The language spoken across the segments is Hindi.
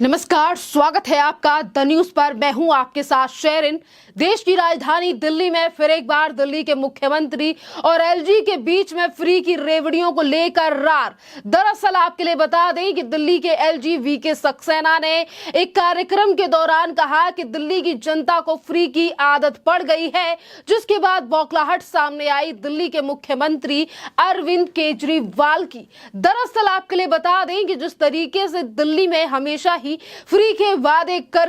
नमस्कार, स्वागत है आपका द न्यूज पर। मैं हूं आपके साथ शेरिन। देश की राजधानी दिल्ली में फिर एक बार दिल्ली के मुख्यमंत्री और एलजी के बीच में फ्री की रेवड़ियों को लेकर रार। दरअसल आपके लिए बता दें कि दिल्ली के एलजी वीके सक्सेना ने एक कार्यक्रम के दौरान कहा कि दिल्ली की जनता को फ्री की आदत पड़ गई है, जिसके बाद बौखलाहट सामने आई दिल्ली के मुख्यमंत्री अरविंद केजरीवाल की। दरअसल आपके लिए बता दें कि जिस तरीके से दिल्ली में हमेशा ही फ्री के वादे कर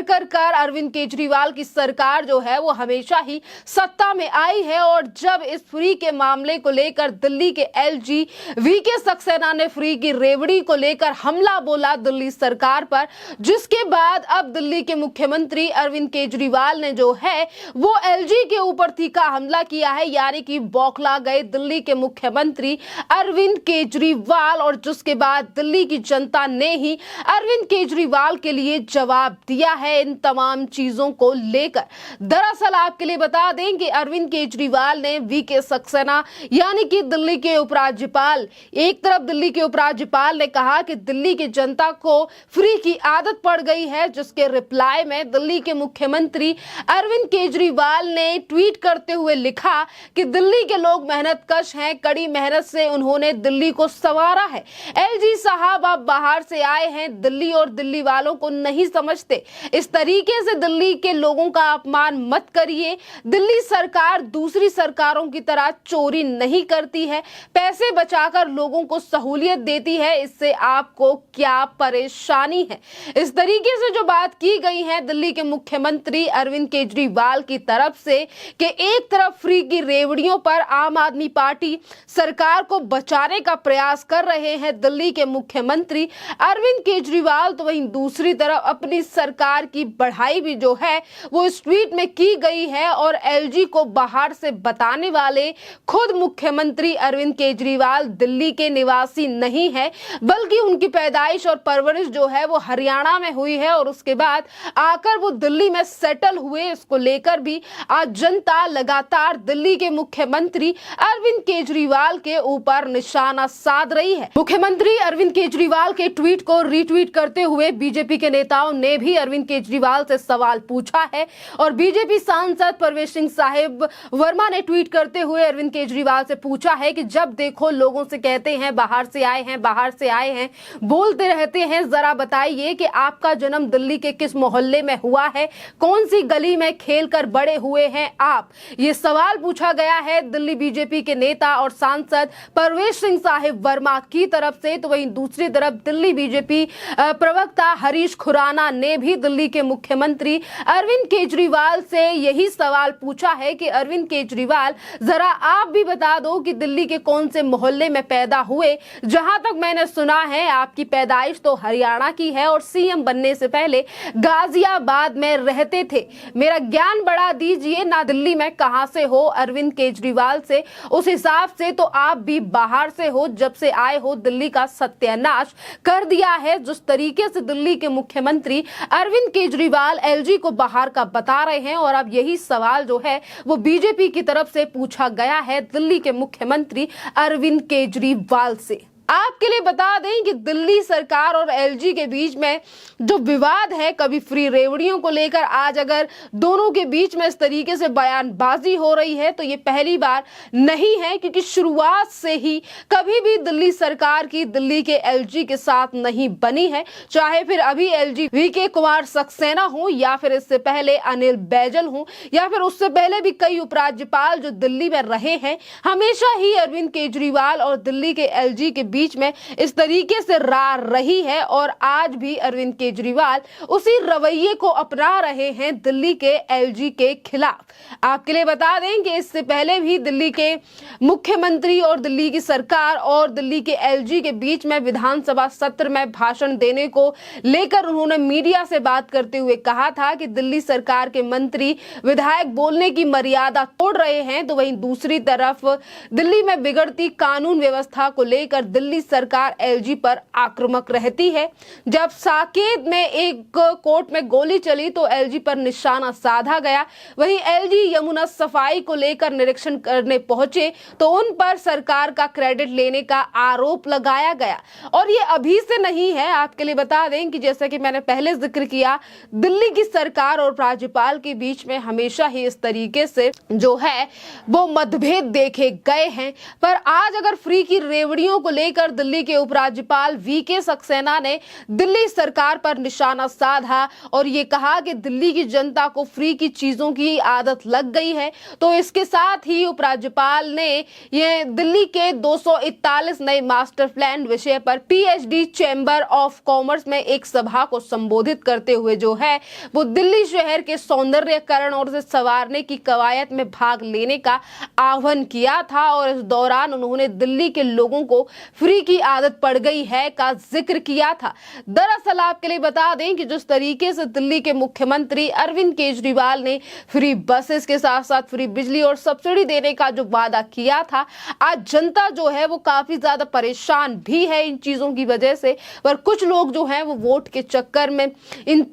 अरविंद केजरीवाल की सरकार जो है वो हमेशा ही सत्ता में आई है, और जब इस फ्री के मामले को लेकर दिल्ली के एलजी वीके सक्सेना ने फ्री की रेवड़ी को लेकर हमला बोला दिल्ली सरकार पर, जिसके बाद अब दिल्ली के मुख्यमंत्री अरविंद केजरीवाल ने जो है वो एलजी के ऊपर तीखा हमला किया है, यानी कि बौखला गए दिल्ली के मुख्यमंत्री अरविंद केजरीवाल। और जिसके बाद दिल्ली की जनता ने ही अरविंद केजरीवाल के लिए जवाब दिया है इन तमाम चीजों को लेकर। दरअसल आपके लिए बता दें कि अरविंद केजरीवाल ने वीके सक्सेना यानी कि दिल्ली के उपराज्यपाल, एक तरफ दिल्ली के उपराज्यपाल ने कहा कि दिल्ली की जनता को फ्री की आदत पड़ गई है, जिसके रिप्लाई में दिल्ली के मुख्यमंत्री अरविंद केजरीवाल ने ट्वीट करते हुए लिखा कि दिल्ली के लोग मेहनतकश हैं, कड़ी मेहनत से उन्होंने दिल्ली को संवारा है। एलजी साहब आप बाहर से आए हैं, दिल्ली और दिल्ली वालों को नहीं समझते। इस तरीके से दिल्ली के लोगों का अपमान मत करिए। दिल्ली सरकार दूसरी सरकारों की तरह चोरी नहीं करती है, पैसे बचाकर लोगों को सहूलियत देती है। इससे आपको क्या परेशानी है? इस तरीके से जो बात की गई है दिल्ली के मुख्यमंत्री अरविंद केजरीवाल की तरफ से कि एक तरफ फ्री की रेवड़ियों पर आम आदमी पार्टी सरकार को बचाने का प्रयास कर रहे हैं दिल्ली के मुख्यमंत्री अरविंद केजरीवाल, तो वहीं दूसरी तरफ अपनी सरकार की बढ़ाई भी जो है वो इस ट्वीट में की गई है। और एलजी को बाहर से बताने वाले खुद मुख्यमंत्री अरविंद केजरीवाल दिल्ली के निवासी नहीं है, बल्कि उनकी पैदाइश और परवरिश जो है वो हरियाणा में हुई है, और उसके बाद आकर वो दिल्ली में सेटल हुए। इसको लेकर भी आज जनता लगातार दिल्ली के मुख्यमंत्री अरविंद केजरीवाल के ऊपर निशाना साध रही है। मुख्यमंत्री अरविंद केजरीवाल के ट्वीट को रीट्वीट करते हुए बीजेपी के नेताओं ने भी अरविंद केजरीवाल से सवाल पूछा है, और बीजेपी सांसद परवेश सिंह साहिब वर्मा ने ट्वीट करते हुए अरविंद केजरीवाल से पूछा है कि जब देखो लोगों से कहते हैं बाहर से आए हैं, बाहर से आए हैं, बोलते रहते हैं, जरा बताइए कि आपका जन्म दिल्ली के किस मोहल्ले में हुआ है, कौन सी गली में खेलकर बड़े हुए हैं आप? ये सवाल पूछा गया है दिल्ली बीजेपी के नेता और सांसद परवेश सिंह साहिब वर्मा की तरफ से। तो वहीं दूसरी तरफ दिल्ली बीजेपी प्रवक्ता हरीश खुराना ने भी दिल्ली के मुख्यमंत्री अरविंद केजरीवाल से यही सवाल पूछा है कि अरविंद केजरीवाल जरा आप भी बता दो कि दिल्ली के कौन से मोहल्ले में पैदा हुए। जहां तक मैंने सुना है आपकी पैदाइश तो हरियाणा की है और सीएम बनने से पहले गाजियाबाद में रहते थे। मेरा ज्ञान बढ़ा दीजिए ना, दिल्ली में कहां से हो अरविंद केजरीवाल से, उस हिसाब से तो आप भी बाहर से हो, जब से आए हो दिल्ली का सत्यानाश कर दिया है। जिस तरीके से दिल्ली के मुख्यमंत्री अरविंद केजरीवाल एलजी को बाहर का बता रहे हैं, और अब यही सवाल जो है वो बीजेपी की तरफ से पूछा गया है दिल्ली के मुख्यमंत्री अरविंद केजरीवाल से। आपके लिए बता दें कि दिल्ली सरकार और एलजी के बीच में जो विवाद है कभी फ्री रेवड़ियों को लेकर, आज अगर दोनों के बीच में इस तरीके से बयानबाजी हो रही है तो ये पहली बार नहीं है, क्योंकि शुरुआत से ही कभी भी दिल्ली सरकार की दिल्ली के एलजी के साथ नहीं बनी है। चाहे फिर अभी एलजी वीके कुमार सक्सेना हो, या फिर इससे पहले अनिल बैजल हो, या फिर उससे पहले भी कई उपराज्यपाल जो दिल्ली में रहे हैं, हमेशा ही अरविंद केजरीवाल और दिल्ली के एलजी के बीच में इस तरीके से रार रही है। और आज भी अरविंद केजरीवाल उसी रवैये को अपना रहे हैं दिल्ली के एलजी के खिलाफ। आपके लिए बता दें कि इससे पहले भी दिल्ली के मुख्यमंत्री और दिल्ली की सरकार और दिल्ली के एलजी के बीच में विधानसभा सत्र में भाषण देने को लेकर उन्होंने मीडिया से बात करते हुए कहा था कि दिल्ली सरकार के मंत्री विधायक बोलने की मर्यादा तोड़ रहे हैं। तो वहीं दूसरी तरफ दिल्ली में बिगड़ती कानून व्यवस्था को लेकर दिल्ली सरकार एलजी पर आक्रामक रहती है। जब साकेत में एक कोर्ट में गोली चली तो एलजी पर निशाना साधा गया। वहीं एलजी यमुना सफाई को लेकर निरीक्षण करने पहुंचे तो उन पर सरकार का क्रेडिट लेने का आरोप लगाया गया। और ये अभी से नहीं है, आपके लिए बता दें कि जैसा कि मैंने पहले जिक्र किया, दिल्ली की सरकार और राज्यपाल के बीच में हमेशा ही इस तरीके से जो है वो मतभेद देखे गए हैं। पर आज अगर फ्री की रेवड़ियों को लेकर दिल्ली के उपराज्यपाल वीके सक्सेना ने दिल्ली सरकार पर निशाना साधा और ये कहा कि दिल्ली की जनता को फ्री की चीजों की आदत लग गई है, तो इसके साथ ही उपराज्यपाल ने ये दिल्ली के 241 नए मास्टर प्लान विषय पर पीएचडी चैम्बर ऑफ कॉमर्स में एक सभा को संबोधित करते हुए जो है वो दिल्ली शहर के सौंदर्यकरण और उसे संवारने की कवायद में भाग लेने का आह्वान किया था। और इस दौरान उन्होंने दिल्ली के लोगों को फ्री की आदत पड़ गई है का जिक्र किया था। दरअसल आपके लिए बता दें कि जिस तरीके से दिल्ली के मुख्यमंत्री अरविंद केजरीवाल ने फ्री बसेस के साथ साथ फ्री बिजली और सब्सिडी देने का जो वादा किया था, आज जनता जो है वो काफी ज्यादा परेशान भी है इन चीजों की वजह से। पर कुछ लोग जो हैं वो वोट के चक्कर में इन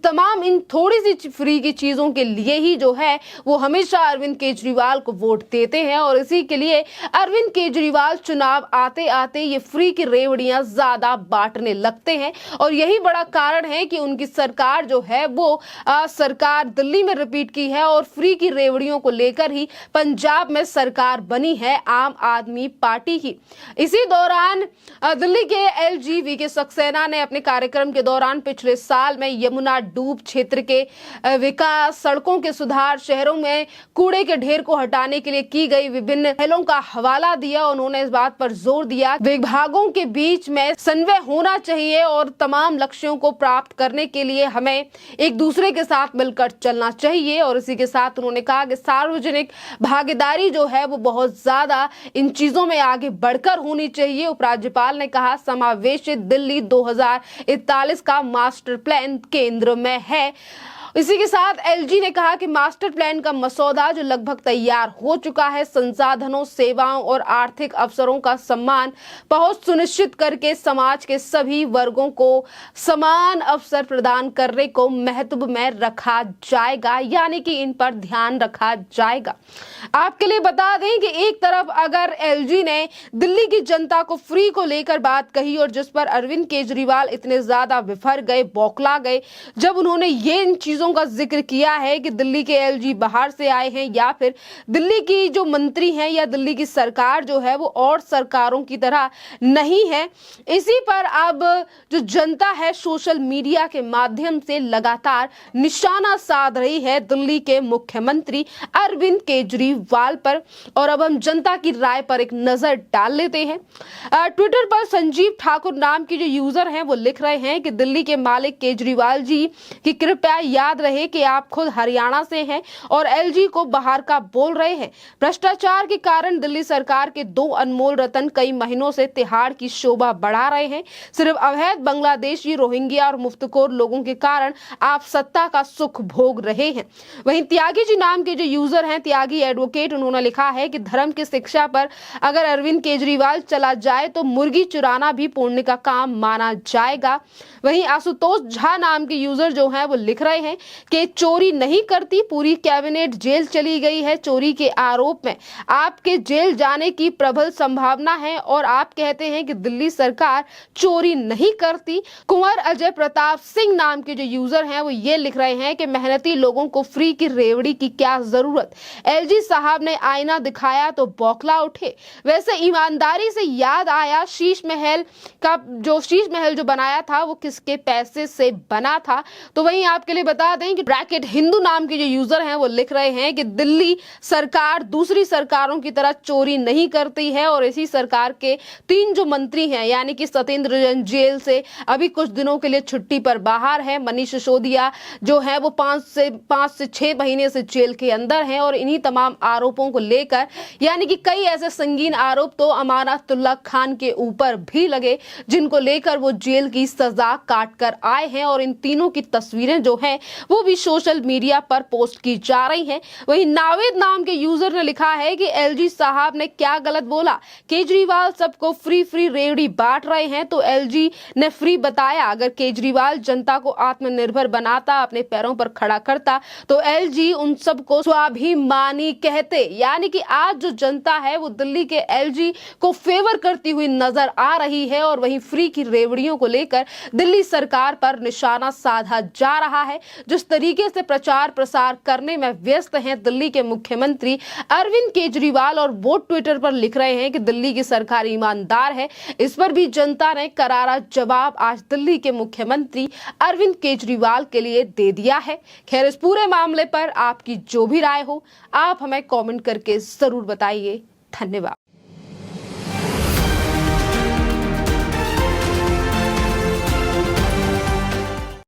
थोड़ी सी फ्री की चीजों के लिए ही जो है वो हमेशा अरविंद केजरीवाल को वोट देते हैं और इसी के लिए अरविंद केजरीवाल चुनाव आते आते ये फ्री की रेवड़ियां ज्यादा बांटने लगते हैं। और यही बड़ा कारण है कि उनकी सरकार जो है वो सरकार दिल्ली में रिपीट की है और फ्री की रेवड़ियों को लेकर ही पंजाब में सरकार बनी है आम आदमी पार्टी की। इसी दौरान दिल्ली के एलजी वीके सक्सेना ने अपने कार्यक्रम के दौरान पिछले साल में यमुना डूब क्षेत्र के विकास, सड़कों के सुधार, शहरों में कूड़े के ढेर को हटाने के लिए की गई विभिन्न पहलों का हवाला दिया। उन्होंने इस बात पर जोर दिया विभागों के बीच में समन्वय होना चाहिए और तमाम लक्ष्यों को प्राप्त करने के लिए हमें एक दूसरे के साथ मिलकर चलना चाहिए। और इसी के साथ उन्होंने कहा कि सार्वजनिक भागीदारी जो है वो बहुत ज्यादा इन चीजों में आगे बढ़कर होनी चाहिए। उपराज्यपाल ने कहा समावेशित दिल्ली 2041 का मास्टर प्लान केंद्र में है। इसी के साथ एलजी ने कहा कि मास्टर प्लान का मसौदा जो लगभग तैयार हो चुका है, संसाधनों, सेवाओं और आर्थिक अवसरों का समान पहुंच सुनिश्चित करके समाज के सभी वर्गों को समान अवसर प्रदान करने को महत्व में रखा जाएगा, यानी कि इन पर ध्यान रखा जाएगा। आपके लिए बता दें कि एक तरफ अगर एलजी ने दिल्ली की जनता को फ्री को लेकर बात कही और जिस पर अरविंद केजरीवाल इतने ज्यादा विफर गए, बौखला गए जब उन्होंने ये इन चीजों का जिक्र किया है कि दिल्ली के एलजी बाहर से आए हैं या फिर दिल्ली की जो मंत्री हैं या दिल्ली की सरकार जो है वो और सरकारों की तरह नहीं है। इसी पर अब जो जनता है सोशल मीडिया के माध्यम से लगातार निशाना साध रही है दिल्ली के मुख्यमंत्री अरविंद केजरीवाल पर। और अब हम जनता की राय पर एक नजर डाल लेते हैं। ट्विटर पर संजीव ठाकुर नाम की जो यूजर हैं वो लिख रहे हैं कि दिल्ली के मालिक केजरीवाल जी की कृपया याद रहे कि आप खुद हरियाणा से हैं और एलजी को बाहर का बोल रहे हैं। भ्रष्टाचार के कारण दिल्ली सरकार के 2 अनमोल रतन कई महीनों से तिहाड़ की शोभा बढ़ा रहे हैं। सिर्फ अवैध बांग्लादेशी, रोहिंग्या और मुफ्तखोर लोगों के कारण आप सत्ता का सुख भोग रहे हैं। वहीं त्यागी जी नाम के जो यूजर हैं, त्यागी एडवोकेट, उन्होंने लिखा है कि धर्म की शिक्षा पर अगर अरविंद केजरीवाल चला जाए तो मुर्गी चुराना भी पुण्य का काम माना जाएगा। वहीं आशुतोष झा नाम के यूजर जो हैं वो लिख रहे हैं कि चोरी नहीं करती, पूरी कैबिनेट जेल चली गई है चोरी के आरोप में, आपके जेल जाने की प्रबल संभावना है और आप कहते हैं कि दिल्ली सरकार चोरी नहीं करती। कुंवर अजय प्रताप सिंह नाम के जो यूजर हैं वो ये लिख रहे हैं कि मेहनती लोगों को फ्री की रेवड़ी की क्या जरूरत, एलजी साहब ने आईना दिखाया तो बौखला उठे। वैसे ईमानदारी से याद आया शीश महल जो बनाया था वो किसके पैसे से बना था। तो वहीं आपके लिए बता दें कि ब्रैकेट हिंदू नाम के जो यूजर हैं वो लिख रहे हैं कि दिल्ली सरकार दूसरी सरकारों की तरह चोरी नहीं करती है और इसी सरकार के 3 जो मंत्री हैं यानी कि सत्येंद्र जैन जेल से अभी कुछ दिनों के लिए छुट्टी पर बाहर है, मनीष सिसोदिया जो है वो 5 से 6 महीने से जेल के अंदर हैं और इन्हीं तमाम आरोपों को लेकर यानी कि कई ऐसे संगीन आरोप तो अमानतुल्लाह खान के ऊपर भी लगे जिनको लेकर वो जेल की सजा काट कर आए हैं। और इन तीनों की तस्वीरें जो हैं वो भी सोशल मीडिया पर पोस्ट की जा रही हैं। वहीं नावेद नाम के यूजर ने लिखा है कि एलजी साहब ने क्या गलत बोला, केजरीवाल सबको फ्री रेवड़ी बांट रहे हैं तो एलजी ने फ्री बताया। अगर केजरीवाल जनता को आत्मनिर्भर बनाता, अपने पैरों पर खड़ा करता तो एलजी उन सबको स्वाभिमानी कहते। यानी कि आज जो जनता है वो दिल्ली के एलजी को फेवर करती हुई नजर आ रही है और वहीं फ्री की रेवड़ियों को लेकर दिल्ली सरकार पर निशाना साधा जा रहा है। जिस तरीके से प्रचार प्रसार करने में व्यस्त हैं दिल्ली के मुख्यमंत्री अरविंद केजरीवाल और वो ट्विटर पर लिख रहे हैं कि दिल्ली की सरकार ईमानदार है, इस पर भी जनता ने करारा जवाब आज दिल्ली के मुख्यमंत्री अरविंद केजरीवाल के लिए दे दिया है। खैर, इस पूरे मामले पर आपकी जो भी राय हो आप हमें कमेंट करके जरूर बताइए। धन्यवाद।